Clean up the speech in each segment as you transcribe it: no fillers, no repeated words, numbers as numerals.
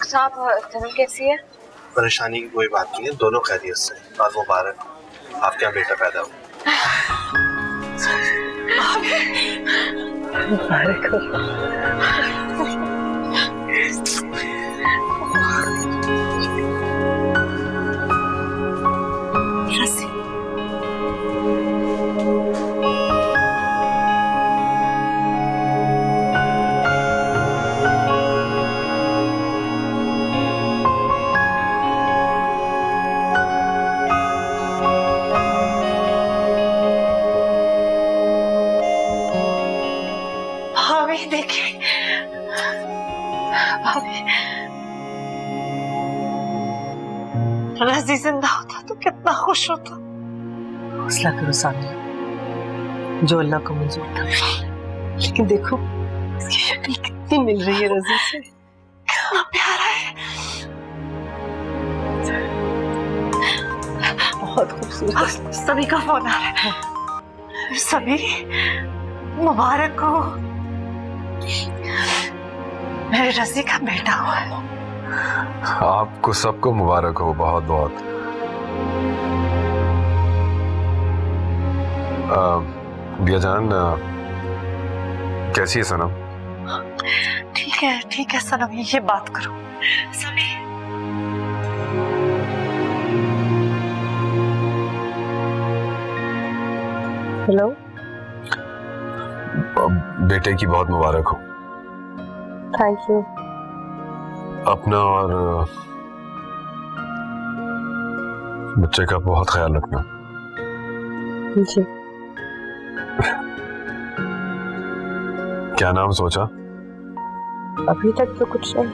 साहब सनम कैसी है? परेशानी की कोई बात नहीं है, दोनों खैरियत से। और मुबारक, आपके यहाँ बेटा पैदा हुआ। मुबारक हो। भाभी देखिए, भाभी रज़ी जिंदा होता तो कितना खुश होता। हौसला करो सानिया, जो अल्लाह को मंजूर था। लेकिन देखो इसकी शक्ल कितनी मिल रही है रज़ी से, कितना प्यारा है, बहुत खूबसूरत। सभी का फोन आ रहा है। सभी मुबारक हो, मेरे रज़ी का बेटा हुआ है। आपको सबको मुबारक हो, बहुत बहुत। बिया जान, कैसी है सनम? ठीक है सनम, ये बात करो सभी। हेलो, बेटे की बहुत मुबारक हो। Thank you. अपना और बच्चे का बहुत ख्याल रखना। जी। क्या नाम सोचा? अभी तक तो कुछ नहीं,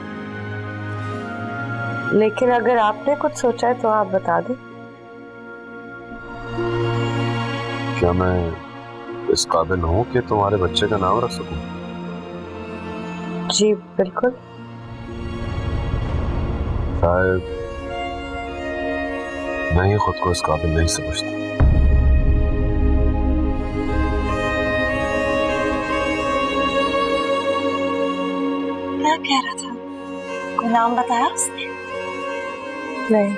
लेकिन अगर आपने कुछ सोचा है तो आप बता दो। क्या मैं इस काबिल हूं कि तुम्हारे बच्चे का नाम रख सकूं? जी बिल्कुल। शायद मैं ही खुद को इस काबिल नहीं समझता। क्या कह रहा था? कोई नाम बताया उसने? नहीं,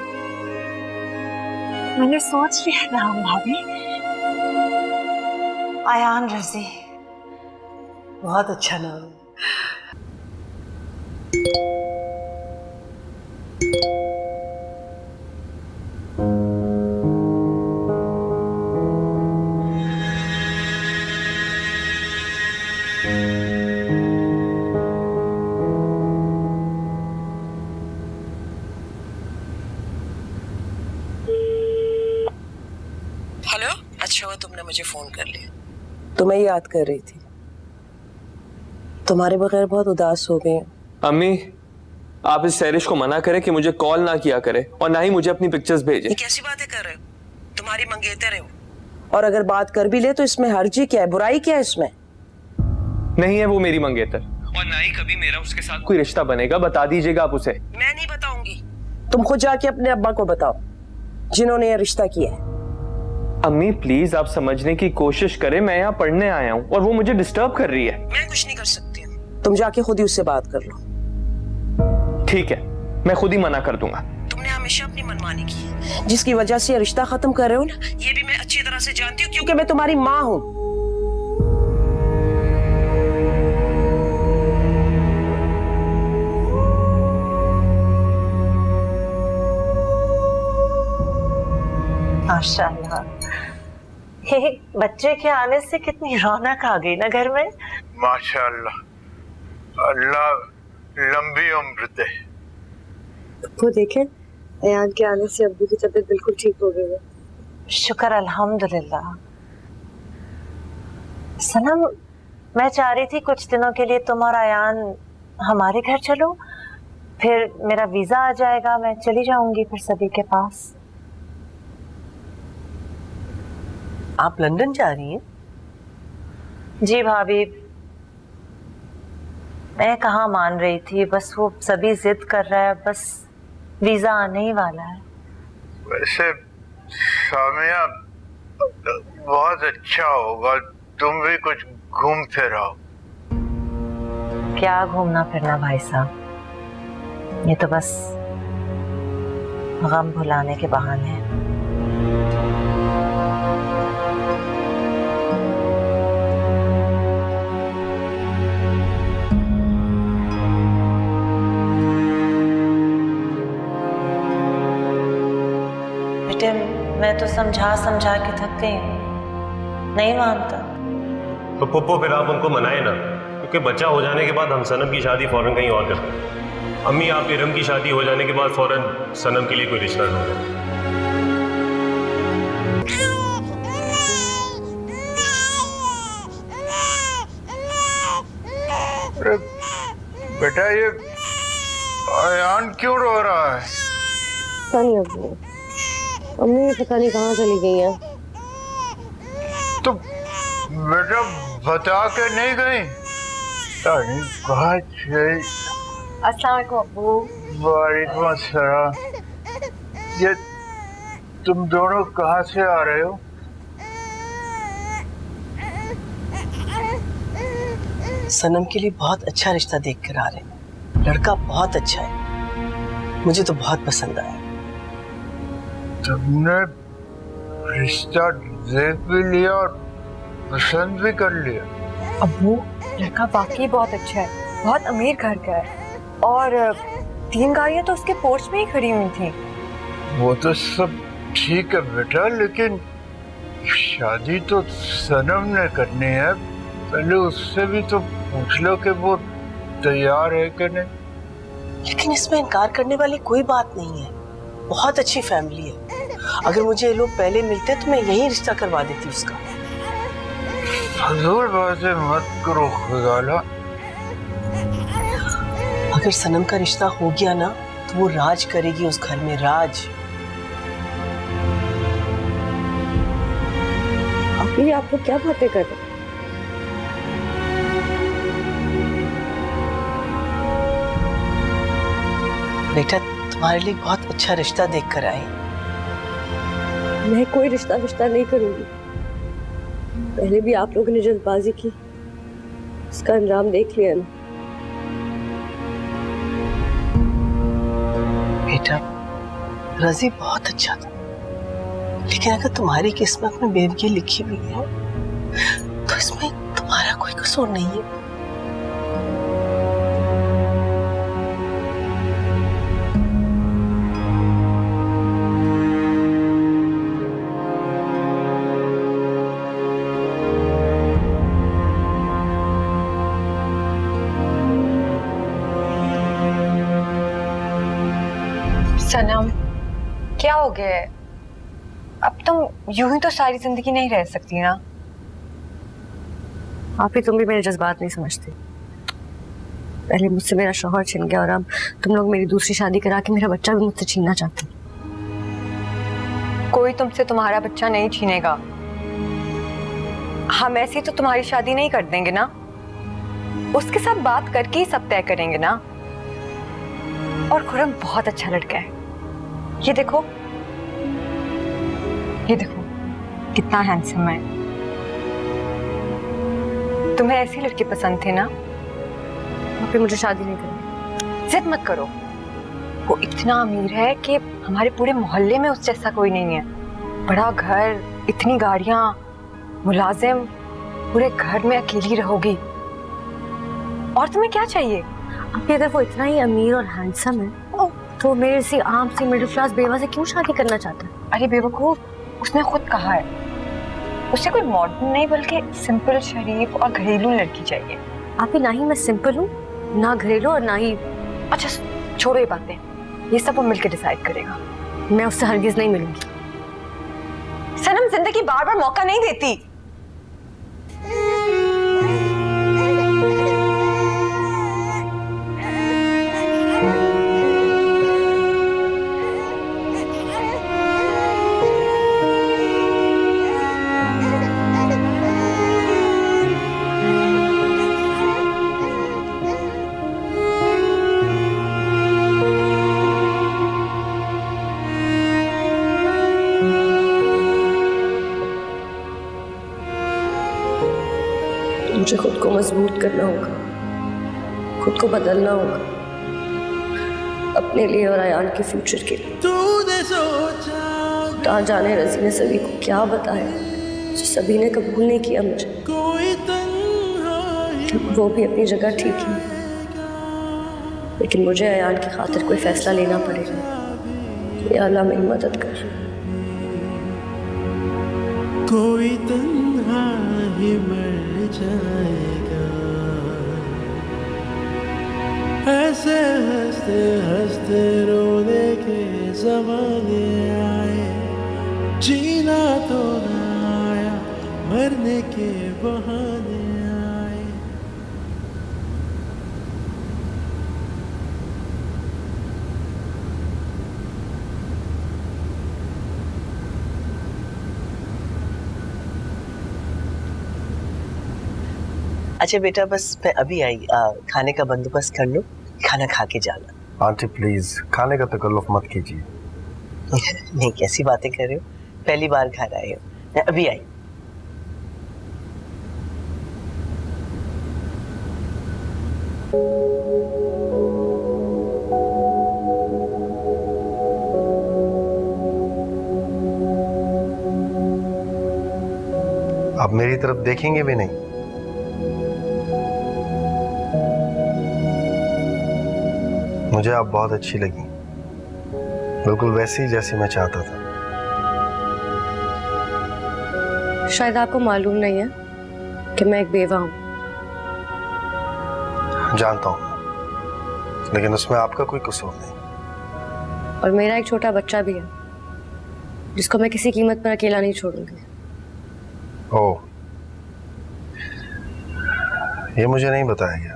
मैंने सोच लिया नाम भाभी, आयान रज़ी। बहुत अच्छा नाम है। हेलो, अच्छा हुआ तुमने मुझे फोन कर लिया। तुम्हें याद कर रही थी, तुम्हारे बगैर बहुत उदास हो गए। अम्मी, आप इस सैरिश को मना करें कि मुझे कॉल ना किया करे और ना ही मुझे अपनी पिक्चर्स भेजे। ये कैसी बातें कर रहे हो? तुम्हारी मंगेतर हो। और अगर बात कर भी ले तो इसमें हर्जी क्या है, बुराई क्या है इसमें? नहीं है वो मेरी मंगेतर, और ना ही कभी मेरा उसके साथ कोई रिश्ता बनेगा। बता दीजिएगा आप उसे। मैं नहीं बताऊंगी। तुम खुद जाके अपने अब्बा को बताओ जिन्होंने ये रिश्ता किया है। अम्मी प्लीज आप समझने की कोशिश करें, मैं यहाँ पढ़ने आया हूँ और वो मुझे डिस्टर्ब कर रही है। मैं कुछ नहीं कर सकती हूँ। तुम जाके खुद ही उससे बात कर लो। ठीक है, मैं खुद ही मना कर दूंगा। तुमने हमेशा अपनी मनमानी की है, जिसकी वजह से ये रिश्ता खत्म कर रहे हो ना, ये भी मैं अच्छी तरह से जानती हूँ, क्योंकि मैं तुम्हारी माँ हूँ। माशाल्लाह, ये बच्चे के आने से कितनी रौनक आ गई ना घर में। माशाल्लाह, अल्लाह लंबी उम्र दे। वो देखें, अयान के आने से अब्बू की तबीयत बिल्कुल ठीक हो गई है। शुक्र अल्हम्दुलिल्लाह। सनम, मैं चाह रही थी कुछ दिनों के लिए तुम और अयान हमारे घर चलो, फिर मेरा वीजा आ जाएगा, मैं चली जाऊंगी फिर सभी के पास। आप लंदन जा रही हैं? जी भाभी, मैं कहाँ मान रही थी, बस वो सभी जिद कर रहा है, बस वीजा आने ही वाला है। वैसे सामिया, बहुत अच्छा होगा तुम भी कुछ घूम फिर आओ। क्या घूमना फिरना भाई साहब, ये तो बस गम भुलाने के बहाने हैं। बेटे, मैं तो समझा समझा के थक गई हूँ, नहीं मानता। तो पुप्पो फिर आप उनको मनाए ना, क्योंकि बच्चा हो जाने के बाद हम सनम की शादी फौरन कहीं और करते हैं। अम्मी, आप इरम की शादी हो जाने के बाद फौरन सनम के लिए कोई रिश्ता ढूंढें। बेटा, ये अयान क्यों रो रहा है? पता नहीं अब्बू, अम्मी भी पता नहीं कहाँ चली गई हैं। तो बेटा बता के नहीं गई? अस्सलाम वालेकुम अब्बू। वालेकुम अस्सलाम। ये तुम दोनों कहाँ से आ रहे हो? सनम के लिए बहुत अच्छा रिश्ता देख कर आ रहे हैं। लड़का बहुत अच्छा है, मुझे तो बहुत पसंद आया। तुमने रिश्ता देख भी लिया और पसंद भी कर लिया? अब्बू, लड़का वाकई बहुत अच्छा है, बहुत अमीर घर का है और 3 गाड़ियां तो उसके पोर्च में ही खड़ी हुई थी। वो तो सब ठीक है बेटा, लेकिन शादी तो सनम ने करनी है। पहले उससे भी तो पूछ लो कि वो तैयार है कि नहीं। लेकिन इसमें इनकार करने वाली कोई बात नहीं है, बहुत अच्छी फैमिली है। अगर मुझे ये लोग पहले मिलते तो मैं यही रिश्ता करवा देती उसका। फजूल बातें मत करो खुदाला। अगर सनम का रिश्ता हो गया ना तो वो राज करेगी उस घर में, राज। अभी आप लोग क्या बातें कर रहे हैं? बेटा, तुम्हारे लिए बहुत अच्छा रिश्ता देख कर आई। मैं कोई रिश्ता नहीं करूंगी। पहले भी आप लोगों ने जल्दबाजी की, उसका अंजाम देख लिया ना। बेटा, रजी बहुत अच्छा था, लेकिन अगर तुम्हारी किस्मत में बेवकी लिखी हुई है तो इसमें तुम्हारा कोई कसूर नहीं है। सनम, क्या हो गया है? अब तुम यूं ही तो सारी जिंदगी नहीं रह सकती ना। आप ही, तुम भी मेरे जज्बात नहीं समझती। पहले मुझसे मेरा शौहर छिन गया और अब तुम लोग मेरी दूसरी शादी करा के मेरा बच्चा भी मुझसे छीनना चाहते। कोई तुमसे तुम्हारा बच्चा नहीं छीनेगा। हम ऐसी तो तुम्हारी शादी नहीं कर देंगे ना, उसके साथ बात करके ही सब तय करेंगे ना। और खुरम बहुत अच्छा लड़का है, ये देखो कितना हैंडसम है। तुम्हें ऐसी लड़के पसंद थे ना, और फिर मुझे शादी नहीं करनी। जिद मत करो, वो इतना अमीर है कि हमारे पूरे मोहल्ले में उस जैसा कोई नहीं है। बड़ा घर, इतनी गाड़ियां, मुलाजिम, पूरे घर में अकेली रहोगी। और तुम्हें क्या चाहिए? अभी अगर वो इतना ही अमीर और हैंडसम है तो मेरे से आम सी मिडिल क्लास बेवा से क्यों शादी करना चाहता है? अरे बेवकूफ, उसने खुद कहा है उसे कोई मॉडर्न नहीं बल्कि सिंपल, शरीफ और घरेलू लड़की चाहिए। आप ही, ना ही मैं सिंपल हूँ, ना घरेलू और ना ही। अच्छा छोड़ो ये बातें, ये सब वो मिलकर डिसाइड करेगा। मैं उससे हरगिज नहीं मिलूंगी। सनम जिंदगी बार बार मौका नहीं देती। मुझे खुद को मजबूत करना होगा, खुद को बदलना होगा। अपने लिए और अयान के फ्यूचर के लिए। खुदा जाने रज़ी ने सभी को क्या बताया जो सभी ने कबूल नहीं किया मुझे। वो भी अपनी जगह ठीक है, लेकिन मुझे अयान की खातिर कोई फैसला लेना पड़ेगा। या अल्लाह मेरी मदद कर। कोई तन्हा ही मर जाएगा, ऐसे हंसते हंसते रोने के ज़माने आए, जीना तो ना आया, मरने के बहाने आए। अच्छा बेटा, बस मैं अभी आई, खाने का बंदोबस्त कर लो, खाना खा के जाना। आंटी प्लीज खाने का तकल्लुफ मत कीजिए। नहीं, कैसी बातें कर रहे हो, पहली बार घर आए हो। मैं अभी आई। आप मेरी तरफ देखेंगे भी नहीं। मुझे आप बहुत अच्छी लगी, बिल्कुल वैसी ही जैसी मैं चाहता था। शायद आपको मालूम नहीं है कि मैं एक बेवा हूँ। जानता हूँ, लेकिन उसमें आपका कोई कसूर नहीं। और मेरा एक छोटा बच्चा भी है जिसको मैं किसी कीमत पर अकेला नहीं छोड़ूंगी। ओह, ये मुझे नहीं बताया गया।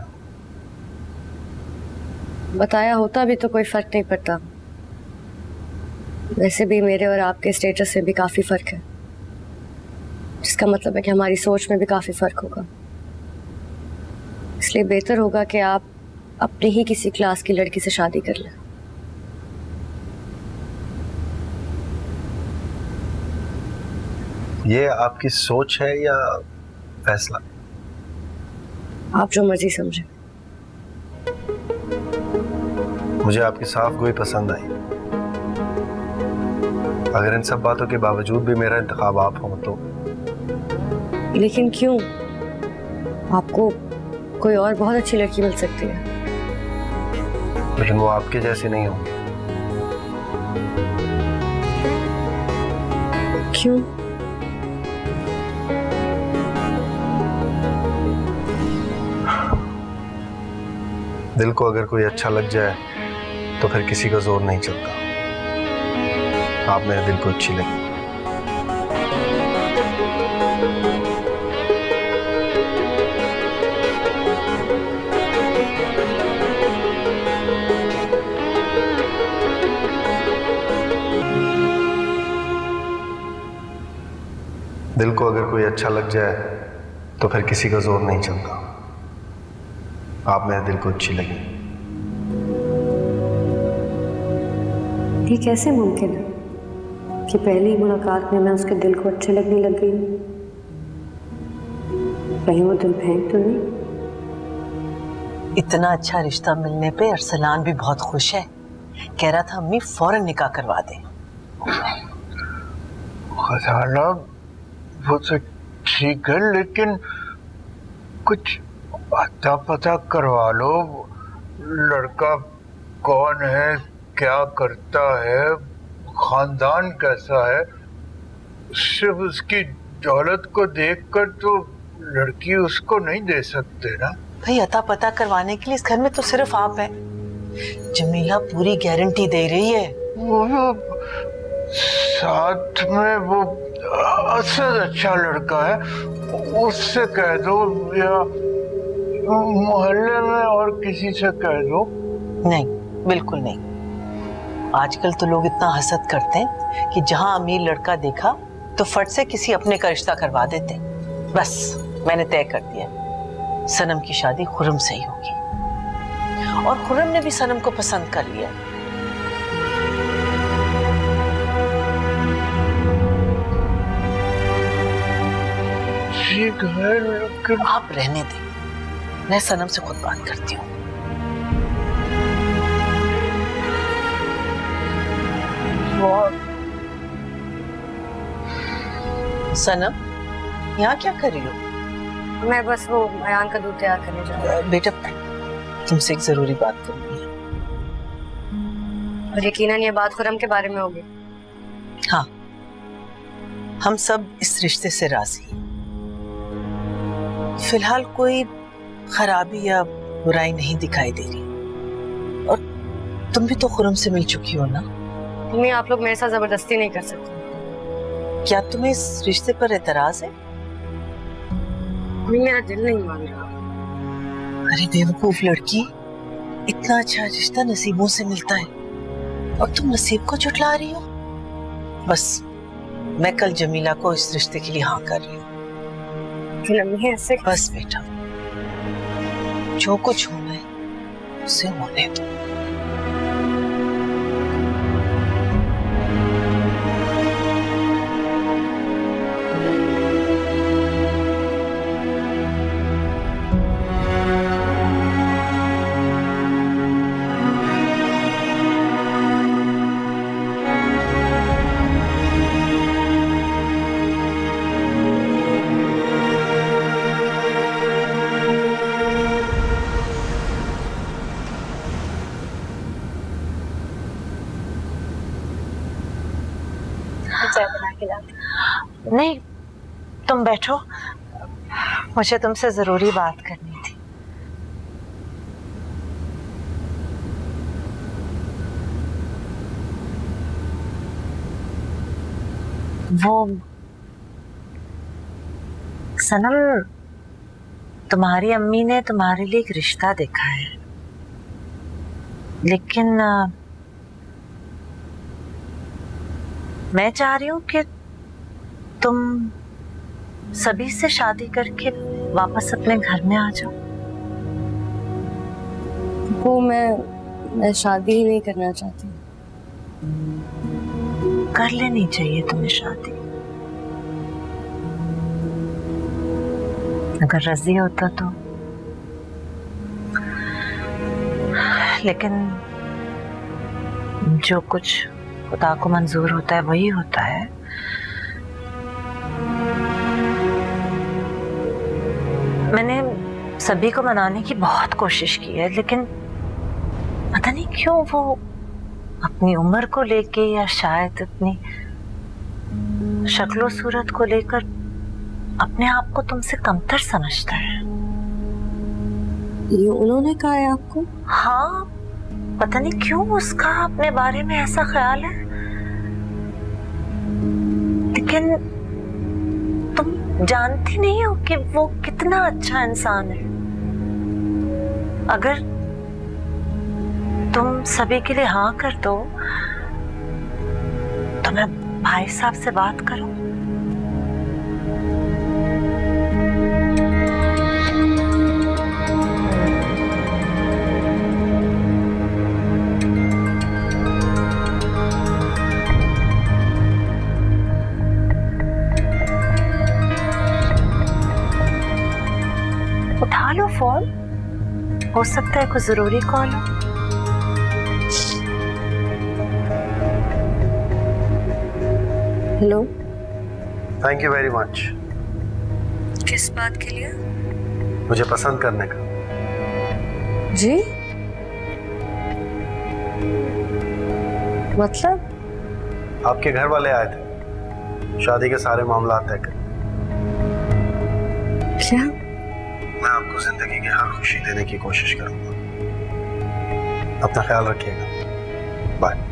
बताया होता भी तो कोई फर्क नहीं पड़ता। वैसे भी मेरे और आपके स्टेटस में भी काफी फर्क है, जिसका मतलब है कि हमारी सोच में भी काफी फर्क होगा। इसलिए बेहतर होगा कि आप अपनी ही किसी क्लास की लड़की से शादी कर लें। ये आपकी सोच है या फैसला? आप जो मर्जी समझे। मुझे आपकी साफ गोई पसंद आई। अगर इन सब बातों के बावजूद भी मेरा इंतखाब आप हो तो। लेकिन क्यों? आपको कोई और बहुत अच्छी लड़की मिल सकती है। लेकिन वो आपके जैसी नहीं होगी। क्यों? दिल को अगर कोई अच्छा लग जाए तो फिर किसी का जोर नहीं चलता। आप मेरे दिल को अच्छी लगी। दिल को अगर कोई अच्छा लग जाए तो फिर किसी का जोर नहीं चलता। आप मेरे दिल को अच्छी लगी। ये कैसे मुमकिन है कि पहली मुलाकात में मैं उसके दिल को अच्छे लगने लग गई हूँ? कहीं वो दिल फेंक तो नहीं? इतना अच्छा रिश्ता मिलने पे अरसलान भी बहुत खुश है। कह रहा था अम्मी फौरन निकाह करवा दे। खजाना वो तो ठीक है, लेकिन कुछ अता पता करवा लो। लड़का कौन है, क्या करता है, खानदान कैसा है। सिर्फ उसकी दौलत को देखकर तो लड़की उसको नहीं दे सकते ना। भाई अता पता करवाने के लिए इस घर में तो सिर्फ आप हैं। जमीला पूरी गारंटी दे रही है। वो साथ में वो असद अच्छा लड़का है, उससे कह दो, या मोहल्ले में और किसी से कह दो। नहीं, बिल्कुल नहीं। आजकल तो लोग इतना हसद करते हैं कि जहां अमीर लड़का देखा तो फट से किसी अपने का रिश्ता करवा देते। बस मैंने तय कर दिया, सनम की शादी खुर्रम से ही होगी। और खुर्रम ने भी सनम को पसंद कर लिया। ठीक है, लेकिन आप रहने दें, मैं सनम से खुद बात करती हूँ। बहुत। सनम, यहाँ क्या कर रही हो? मैं बस वो अयान का दूध तैयार करने जा रही बेटा, तुमसे एक जरूरी बात करनी है। हूँ और यकीनन ये बात खुरम के बारे में होगी। हाँ, हम सब इस रिश्ते से राजी हैं। फिलहाल कोई खराबी या बुराई नहीं दिखाई दे रही, और तुम भी तो खुरम से मिल चुकी हो ना। मम्मी, आप लोग मेरे साथ जबरदस्ती नहीं कर सकते। क्या तुम्हें इस रिश्ते पर एतराज है? मम्मी, मेरा दिल नहीं मान रहा। अरे बेवकूफ लड़की, इतना अच्छा रिश्ता नसीबों से मिलता है और तुम नसीब को झुठला रही हो। बस मैं कल जमीला को इस रिश्ते के लिए हाँ कर रही हूँ। ऐसे बस बेटा, जो कुछ होना है उसे होने दो। चाय बना के लाती। नहीं, तुम बैठो, मुझे तुमसे जरूरी बात करनी थी। वो सनम, तुम्हारी अम्मी ने तुम्हारे लिए एक रिश्ता देखा है, लेकिन मैं चाह रही हूँ कि तुम सभी से शादी करके वापस अपने घर में आ जाओ। वो मैं शादी ही नहीं करना चाहती। कर लेनी चाहिए तुम्हें शादी। अगर राजी होता तो, लेकिन जो कुछ खुदा को मंजूर होता है वही होता है। मैंने सभी को मनाने की बहुत कोशिश की है, लेकिन पता नहीं क्यों वो अपनी उम्र को लेके या शायद अपनी शक्लो सूरत को लेकर अपने आप को तुमसे कमतर समझता है। ये उन्होंने कहा है आपको? हाँ, पता नहीं क्यों उसका अपने बारे में ऐसा ख्याल है, लेकिन तुम जानती नहीं हो कि वो कितना अच्छा इंसान है। अगर तुम सभी के लिए हाँ कर दो तो मैं भाई साहब से बात करूं। उठा लो फोन, हो सकता है कोई जरूरी कॉल हो। Hello. Thank you very much. किस बात के लिए? मुझे पसंद करने का। जी? मतलब? आपके घर वाले आए थे शादी के सारे मामला तय कर। क्या? मैं आपको जिंदगी की हर खुशी देने की कोशिश करूंगा। अपना ख्याल रखिएगा। बाय।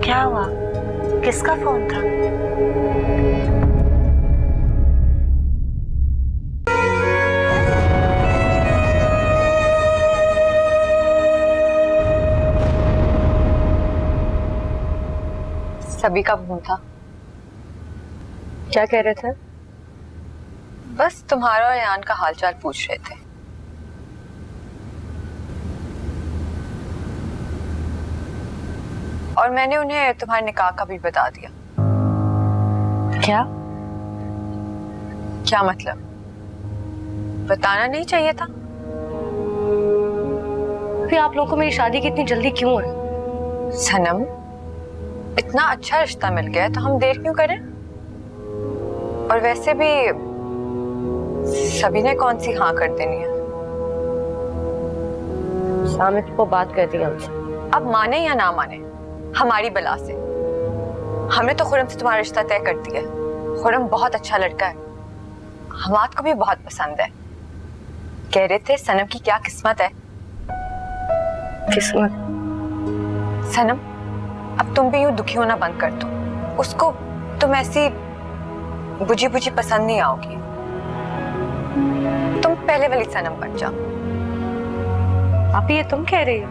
क्या हुआ? किसका फोन था? सभी का फोन था। क्या कह रहे थे? बस तुम्हारा और यान का हालचाल पूछ रहे थे। और मैंने उन्हें तुम्हारे निकाह का भी बता दिया। क्या? क्या मतलब? बताना नहीं चाहिए था? फिर आप लोगों को मेरी शादी की इतनी जल्दी क्यों है? सनम, इतना अच्छा रिश्ता मिल गया है तो हम देर क्यों करें? और वैसे भी सभी ने कौन सी हाँ कर देनी है। सामित को बात कर दी हमसे। अब माने या ना माने, हमारी बला से। हमने तो खुरम से तुम्हारा रिश्ता तय कर दिया है। खुरम बहुत अच्छा लड़का है, हमाद को भी बहुत पसंद है। कह रहे थे सनम की क्या किस्मत है। किस्मत? सनम, अब तुम भी यूं दुखी होना बंद कर दो। उसको तुम ऐसी बुझी बुझी पसंद नहीं आओगी। तुम पहले वाली सनम बन जाओ। आप ये तुम कह रही हो?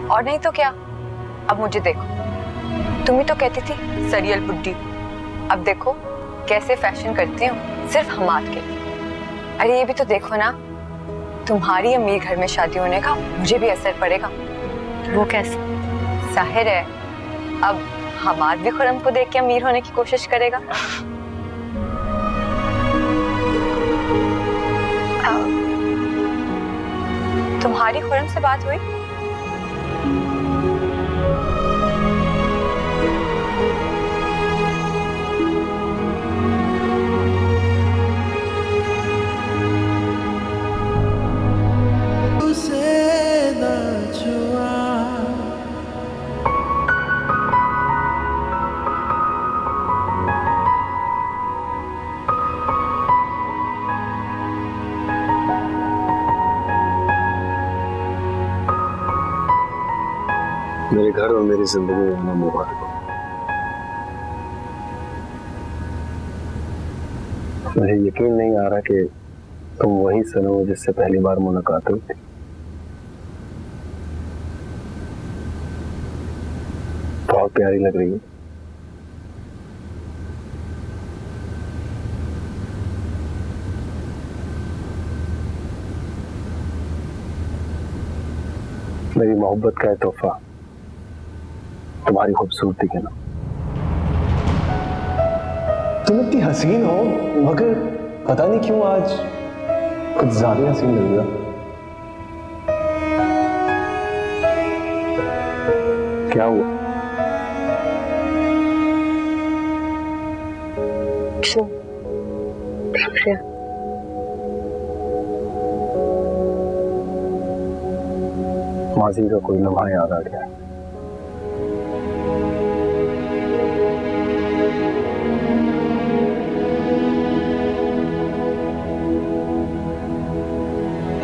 और नहीं तो क्या। अब मुझे देखो, तुम ही तो कहती थी सरियल बुड्ढी, अब देखो कैसे फैशन करती हूँ सिर्फ हमाद के लिए। अरे ये भी तो देखो ना, तुम्हारी अमीर घर में शादी होने का मुझे भी असर पड़ेगा। वो कैसे? जाहिर है अब हमाद भी खुरम को देख के अमीर होने की कोशिश करेगा। तुम्हारी खुरम से बात हुई? उसे ना छुआ, मेरे घर और मेरी जिंदगी में आना मुबारक हो। मुझे यकीन नहीं आ रहा कि तुम वही सनम हो जिससे पहली बार मुलाकात हुई थी। बहुत प्यारी लग रही है। मेरी मोहब्बत का है तोहफा तुम्हारी खूबसूरती के नाम। तुम इतनी हसीन हो मगर पता नहीं क्यों आज कुछ ज्यादा हसीन लग रहा। क्या हुआ? शुक्रिया। माजी का कोई लम्हा याद आ गया।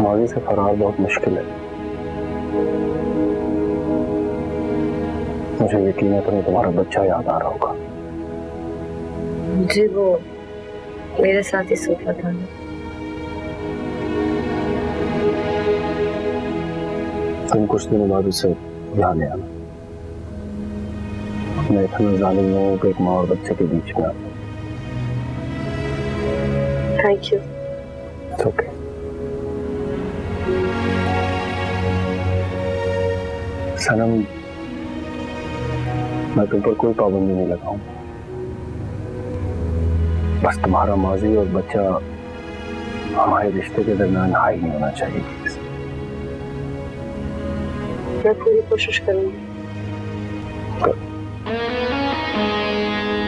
माजी से फरार बहुत मुश्किल है। मुझे यकीन है तुम्हें तुम्हारा बच्चा याद आ रहा होगा। मुझे वो मेरे साथ ही सोता था। तुम कुछ दिनों बाद उसे यहाँ ले आना। मैं इतना जालिम नहीं हूँ कि एक माँ और बच्चे के बीच में आता। Thank you. ओके। सनम, मैं तुम पर कोई पाबंदी नहीं लगाऊं। बस तुम्हारा माजी और बच्चा हमारे रिश्ते के दरमियान हाई नहीं होना चाहिए। मैं पूरी कोशिश करूंगी।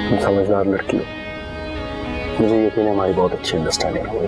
तुम समझदार लड़की हो। मुझे यकीन है हमारी बहुत अच्छी अंडरस्टैंडिंग होगी।